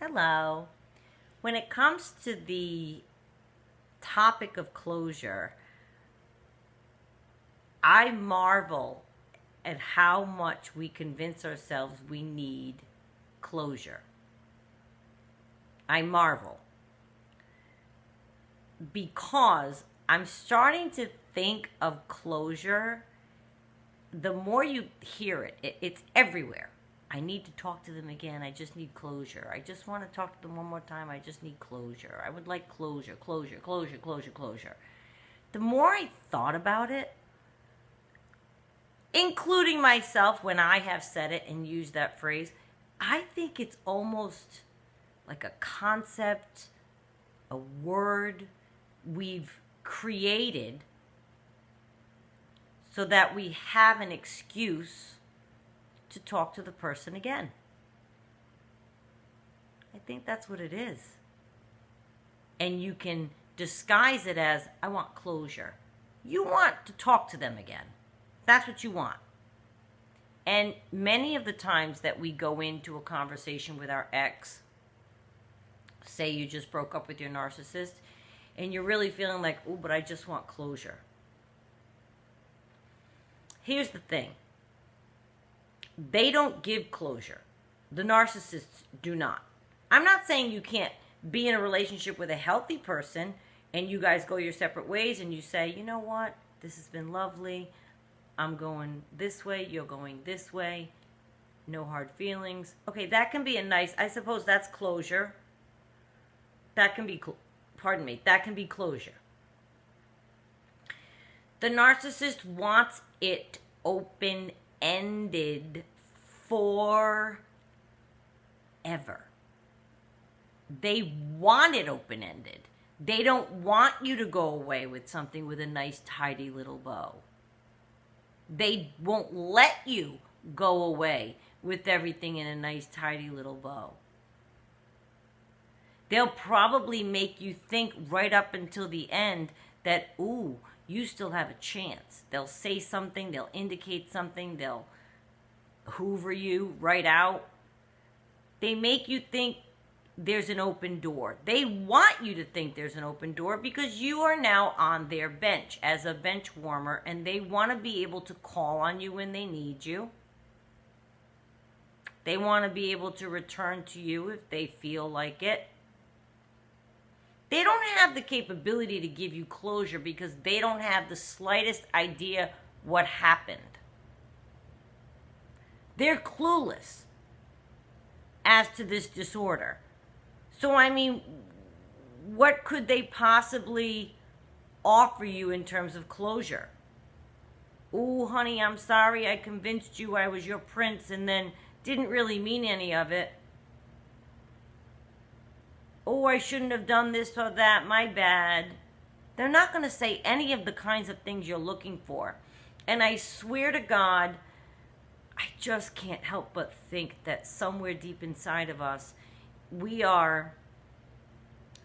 Hello. When it comes to the topic of closure, I marvel at how much we convince ourselves we need closure. I marvel because I'm starting to think of closure. The more you hear it, it's everywhere. I need to talk to them again. I just need closure. I just want to talk to them one more time. I just need closure. I would like closure, closure, closure, closure, closure. The more I thought about it, including myself when I have said it and used that phrase, I think it's almost like a concept, a word we've created so that we have an excuse to talk to the person again. I think that's what it is. And you can disguise it as, I want closure. You want to talk to them again. That's what you want. And many of the times that we go into a conversation with our ex, say you just broke up with your narcissist, and you're really feeling like, oh, but I just want closure. Here's the thing. They don't give closure. The narcissists do not. I'm not saying you can't be in a relationship with a healthy person and you guys go your separate ways and you say, you know what, this has been lovely. I'm going this way, you're going this way. No hard feelings. Okay, that can be a nice, I suppose that's closure. That can be, that can be closure. The narcissist wants it open-ended forever. They want it open-ended. They don't want you to go away with something with a nice, tidy little bow. They won't let you go away with everything in a nice, tidy little bow. They'll probably make you think right up until the end that, ooh, you still have a chance. They'll say something, they'll indicate something, they'll hoover you right out. They make you think there's an open door. They want you to think there's an open door because you are now on their bench as a bench warmer, and they want to be able to call on you when they need you. They want to be able to return to you if they feel like it. They don't have the capability to give you closure because they don't have the slightest idea what happened. They're clueless as to this disorder. So, I mean, what could they possibly offer you in terms of closure? Ooh, honey, I'm sorry I convinced you I was your prince and then didn't really mean any of it. Oh, I shouldn't have done this or that, my bad. They're not going to say any of the kinds of things you're looking for. And I swear to God, I just can't help but think that somewhere deep inside of us, we are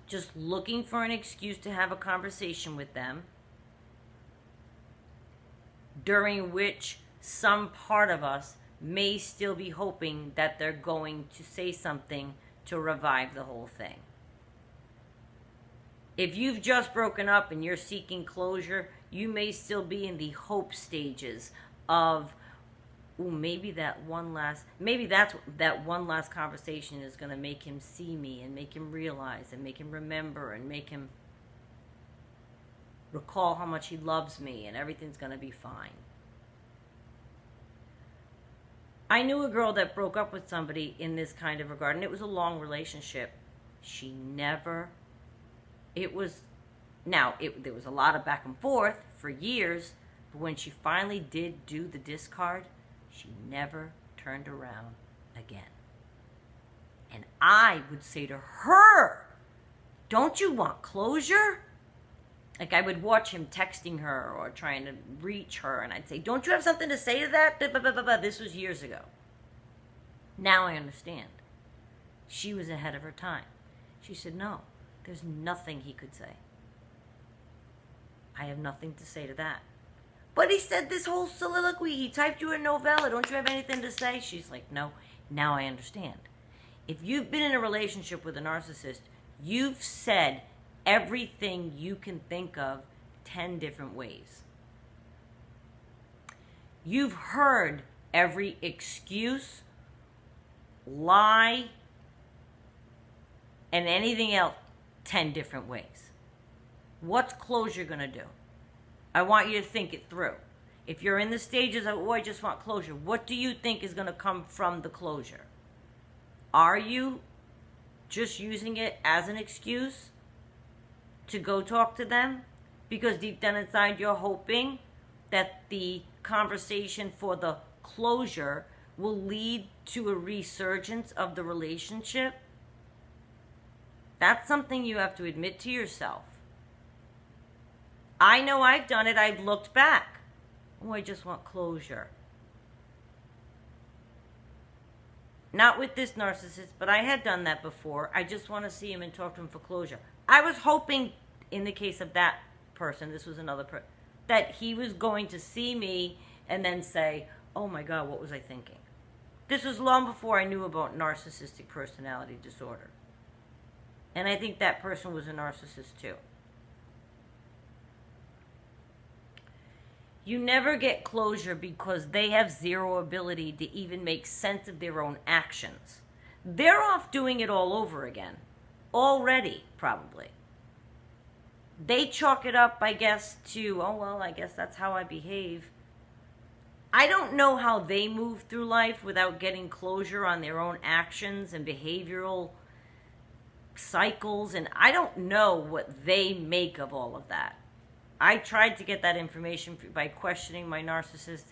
just looking for an excuse to have a conversation with them, during which some part of us may still be hoping that they're going to say something to revive the whole thing. If you've just broken up and you're seeking closure, you may still be in the hope stages of, ooh, maybe that one last conversation is going to make him see me and make him realize and make him remember and make him recall how much he loves me and everything's going to be fine. I knew a girl that broke up with somebody in this kind of regard, and it was a long relationship. There was a lot of back and forth for years, but when she finally did do the discard, she never turned around again. And I would say to her, don't you want closure? Like, I would watch him texting her or trying to reach her, and I'd say, don't you have something to say to that? This was years ago. Now I understand. She was ahead of her time. She said, no, there's nothing he could say. I have nothing to say to that. But he said this whole soliloquy. He typed you a novella. Don't you have anything to say? She's like, no, now I understand. If you've been in a relationship with a narcissist, you've said everything you can think of 10 different ways. You've heard every excuse, lie, and anything else 10 different ways. What's closure going to do? I want you to think it through. If you're in the stages of, oh, I just want closure, what do you think is going to come from the closure? Are you just using it as an excuse to go talk to them? Because deep down inside you're hoping that the conversation for the closure will lead to a resurgence of the relationship? That's something you have to admit to yourself. I know I've done it. I've looked back. Oh, I just want closure. Not with this narcissist, but I had done that before. I just want to see him and talk to him for closure. I was hoping, in the case of that person, this was another person, that he was going to see me and then say, oh my God, what was I thinking? This was long before I knew about narcissistic personality disorder. And I think that person was a narcissist too. You never get closure because they have zero ability to even make sense of their own actions. They're off doing it all over again. Already, probably. They chalk it up, I guess, to, oh, well, I guess that's how I behave. I don't know how they move through life without getting closure on their own actions and behavioral cycles, and I don't know what they make of all of that. I tried to get that information by questioning my narcissist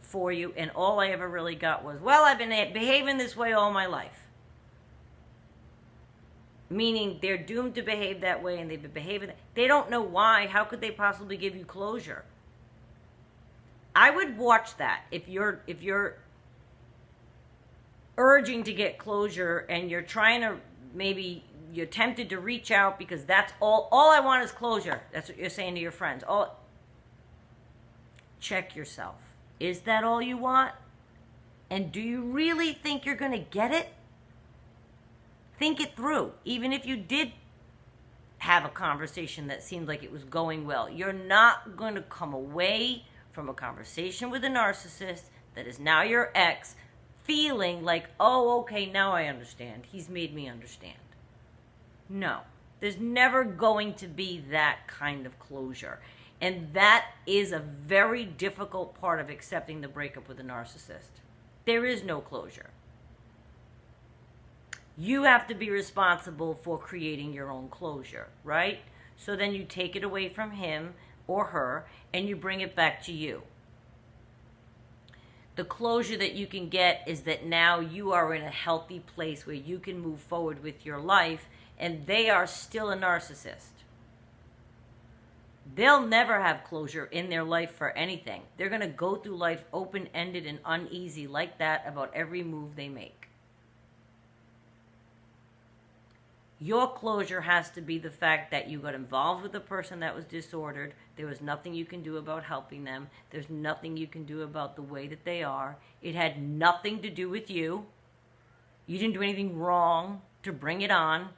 for you, and all I ever really got was, well, I've been behaving this way all my life. Meaning they're doomed to behave that way, and they've been behaving that. They don't know why. How could they possibly give you closure? I would watch that if you're urging to get closure and you're trying to, maybe you're tempted to reach out because that's all I want is closure. That's what you're saying to your friends. Check yourself. Is that all you want? And do you really think you're going to get it? Think it through. Even if you did have a conversation that seemed like it was going well, you're not going to come away from a conversation with a narcissist that is now your ex feeling like, oh, okay, now I understand. He's made me understand. No, there's never going to be that kind of closure. And that is a very difficult part of accepting the breakup with a narcissist. There is no closure. You have to be responsible for creating your own closure, right? So then you take it away from him or her and you bring it back to you. The closure that you can get is that now you are in a healthy place where you can move forward with your life, and they are still a narcissist. They'll never have closure in their life for anything. They're going to go through life open-ended and uneasy like that about every move they make. Your closure has to be the fact that you got involved with a person that was disordered. There was nothing you can do about helping them. There's nothing you can do about the way that they are. It had nothing to do with you. You didn't do anything wrong to bring it on.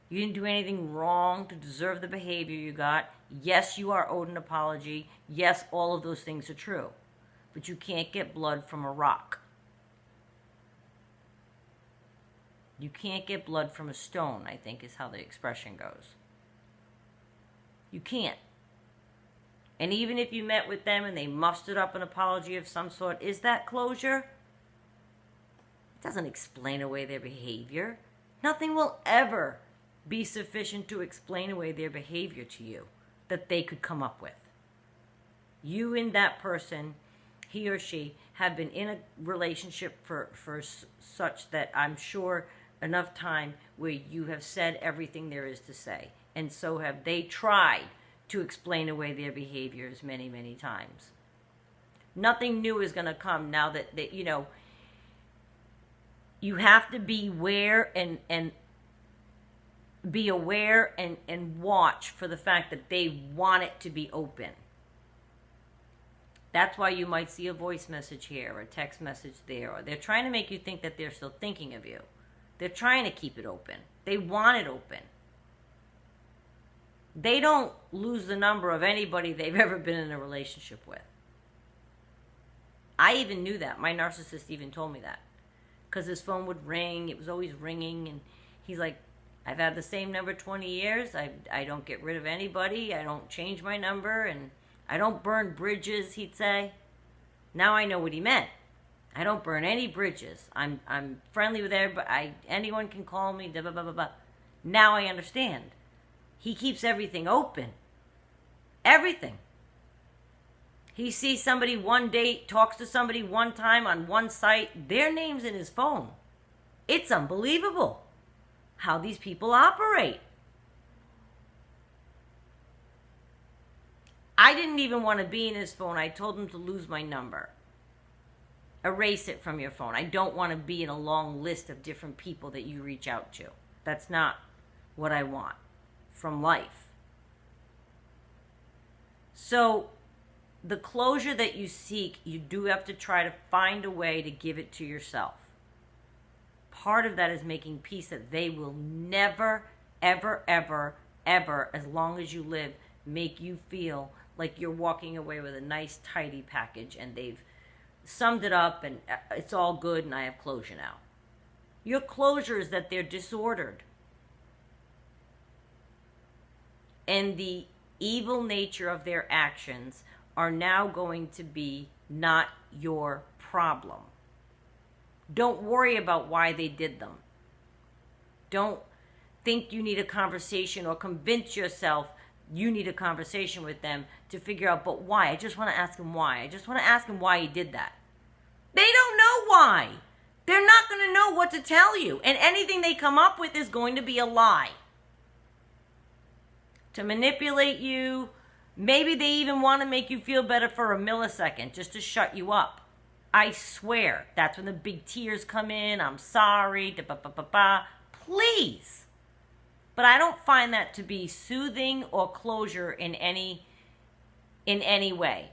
You didn't do anything wrong to deserve the behavior you got. Yes, you are owed an apology. Yes, all of those things are true. But you can't get blood from a rock. You can't get blood from a stone, I think is how the expression goes. You can't. And even if you met with them and they mustered up an apology of some sort, is that closure? It doesn't explain away their behavior. Nothing will ever be sufficient to explain away their behavior to you that they could come up with. You and that person, he or she, have been in a relationship for such that I'm sure enough time where you have said everything there is to say. And so have they tried to explain away their behaviors many, many times. Nothing new is going to come now that you know, you have to be aware and be aware and watch for the fact that they want it to be open. That's why you might see a voice message here or a text message there, or they're trying to make you think that they're still thinking of you. They're trying to keep it open. They want it open. They don't lose the number of anybody they've ever been in a relationship with. I even knew that. My narcissist even told me that. Because his phone would ring. It was always ringing. And he's like, I've had the same number 20 years. I don't get rid of anybody. I don't change my number. And I don't burn bridges, he'd say. Now I know what he meant. I don't burn any bridges. I'm friendly with everybody. Anyone can call me. Blah, blah, blah, blah. Now I understand. He keeps everything open. Everything. He sees somebody one date, talks to somebody one time on one site. Their name's in his phone. It's unbelievable how these people operate. I didn't even want to be in his phone. I told him to lose my number. Erase it from your phone. I don't want to be in a long list of different people that you reach out to. That's not what I want from life. So the closure that you seek, you do have to try to find a way to give it to yourself. Part of that is making peace that they will never, ever, ever, ever, as long as you live, make you feel like you're walking away with a nice, tidy package and they've summed it up and it's all good and I have closure now. Your closure is that they're disordered. And the evil nature of their actions are now going to be not your problem. Don't worry about why they did them. Don't think you need a conversation or convince yourself you need a conversation with them to figure out, but why? I just want to ask him why. I just want to ask him why he did that. They don't know why. They're not going to know what to tell you. And anything they come up with is going to be a lie. To manipulate you. Maybe they even want to make you feel better for a millisecond just to shut you up. I swear. That's when the big tears come in. I'm sorry. Please. But I don't find that to be soothing or closure in any way.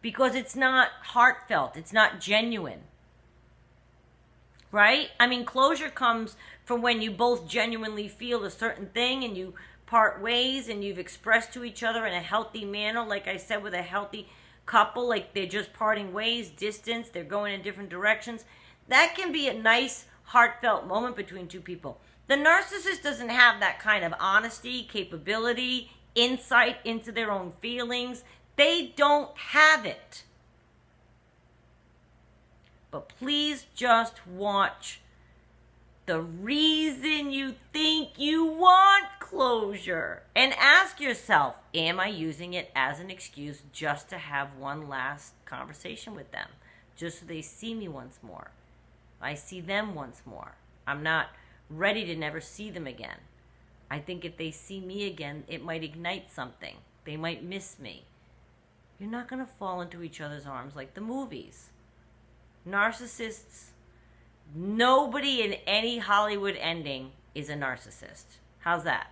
Because it's not heartfelt. It's not genuine. Right? I mean, closure comes from when you both genuinely feel a certain thing and you part ways and you've expressed to each other in a healthy manner, like I said, with a healthy couple, like they're just parting ways, distance, they're going in different directions. That can be a nice, heartfelt moment between two people. The narcissist doesn't have that kind of honesty, capability, insight into their own feelings. They don't have it. But please just watch the reason you think you want closure. And ask yourself, am I using it as an excuse just to have one last conversation with them? Just so they see me once more. I see them once more. I'm not ready to never see them again. I think if they see me again, it might ignite something. They might miss me. You're not going to fall into each other's arms like the movies. Narcissists, nobody in any Hollywood ending is a narcissist. How's that?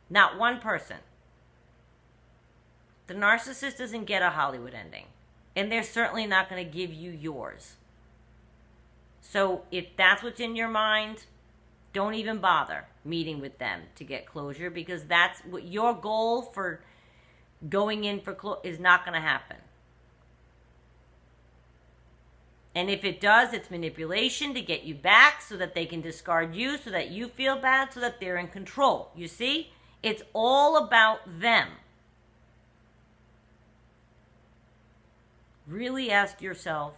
Not one person. The narcissist doesn't get a Hollywood ending. And they're certainly not going to give you yours. So if that's what's in your mind, don't even bother meeting with them to get closure, because that's what your goal for going in for closure is not going to happen. And if it does, it's manipulation to get you back so that they can discard you, so that you feel bad, so that they're in control. You see? It's all about them. Really ask yourself,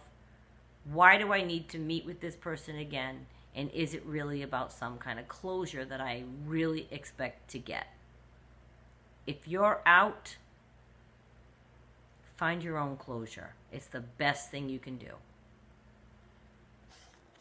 why do I need to meet with this person again? And is it really about some kind of closure that I really expect to get? If you're out, find your own closure. It's the best thing you can do.